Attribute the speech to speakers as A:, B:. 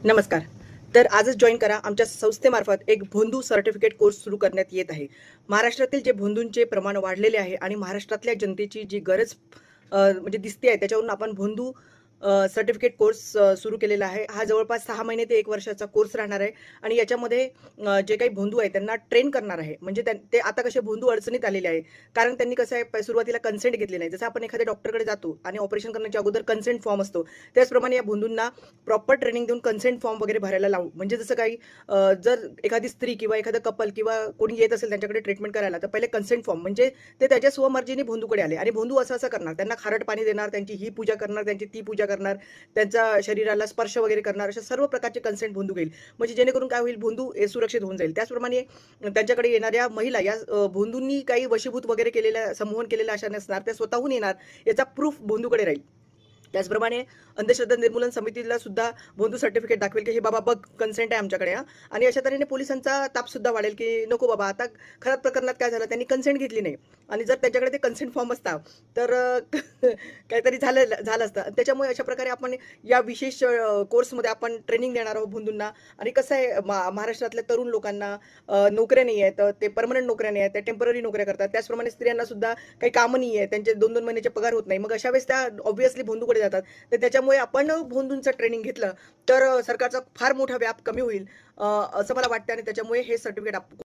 A: नमस्कार. तर आजच जॉइन करा. आमच्या संस्थेमार्फत एक भोंदू सर्टिफिकेट कोर्स सुरू करण्यात येत आहे. महाराष्ट्रातील जे भोंदूंचे प्रमाण वाढलेले आहे आणि महाराष्ट्रातल्या जनतेची जी गरज म्हणजे दिसते आहे, त्याच्यावरून आपण भोंदू सर्टिफिकेट कोर्स सुरू केलेला आहे. हा जवळपास 6 महिने ते 1 वर्षाचा कोर्स राहणार आहे आणि याच्यामध्ये जे काही भोंदू आहेत त्यांना ट्रेन करणार आहे. म्हणजे ते आता कसे भोंदू अडचणीत आलेले आहे. कारण त्यांनी कसं आहे सुरुवातीला कन्सेंट घेतली नाही. जसं आपण एखाद्या डॉक्टरकडे जातो आणि ऑपरेशन करण्याच्या अगोदर कन्सेंट फॉर्म असतो. त्याचप्रमाणे या भोंदूंना प्रॉपर ट्रेनिंग देऊन कन्सेंट फॉर्म वगैरे भरायला लावू. म्हणजे जसं काही जर एखादी स्त्री किंवा एखादं कपल किंवा कोणी येत असेल त्यांच्याकडे ट्रीटमेंट करायला, तर पहिले कन्सेंट फॉर्म म्हणजे ते त्याच्या स्वमर्जीने भोंदूकडे आले आणि भोंदू असं-असं करणार. त्यांना खारट पाणी देणार, त्यांची ही पूजा करणार, त्यांची ती पूजा करणार, त्यांच्या शरीराला स्पर्श वगैरे करणार, अशा सर्व प्रकारचे कन्सेंट भोंदू घेईल. म्हणजे जेणेकरून काय होईल, भोंदू सुरक्षित होऊन जाईल. त्याचप्रमाणे त्यांच्याकडे येणाऱ्या महिला या भोंदूंनी काही वशीभूत वगैरे केलेल्या, संमोहन केलेल्या अशा नसणार. त्या स्वतःहून येणार. याचा प्रूफ भोंदूकडे राहील. त्याचप्रमाणे अंधश्रद्धा निर्मूलन समितीला सुद्धा भोंदू सर्टिफिकेट दाखवेल, की हे बाबा बघ कन्सेंट आहे आमच्याकडे हां. आणि अशा तऱ्हेने पोलिसांचा ताप सुद्धा वाढेल, की नको बाबा आता खऱ्या प्रकरणात काय झालं, त्यांनी कन्सेंट घेतली नाही आणि जर त्यांच्याकडे ते कन्सेंट फॉर्म असता तर काहीतरी झालं झालं असतं. त्याच्यामुळे अशा प्रकारे आपण या विशेष कोर्समध्ये आपण ट्रेनिंग देणार आहोत भोंदूंना. आणि कसं आहे महाराष्ट्रातल्या तरुण लोकांना नोकऱ्या नाही आहेत, ते पर्मनंट नोकऱ्या नाही आहेत, त्या टेम्पररी नोकऱ्या करतात. त्याचप्रमाणे स्त्रियांना सुद्धा काही कामं नाही आहे, त्यांचे 2-2 महिन्याचे पगार होत नाही. मग अशा वेळेस त्या ऑब्व्हियसली भोंदूकडे जातात. तर त्याच्यामुळे आपण भोंदूंचं ट्रेनिंग घेतलं तर सरकारचा फार मोठा व्याप कमी होईल असं मला वाटतं आणि त्याच्यामुळे हे सर्टिफिकेट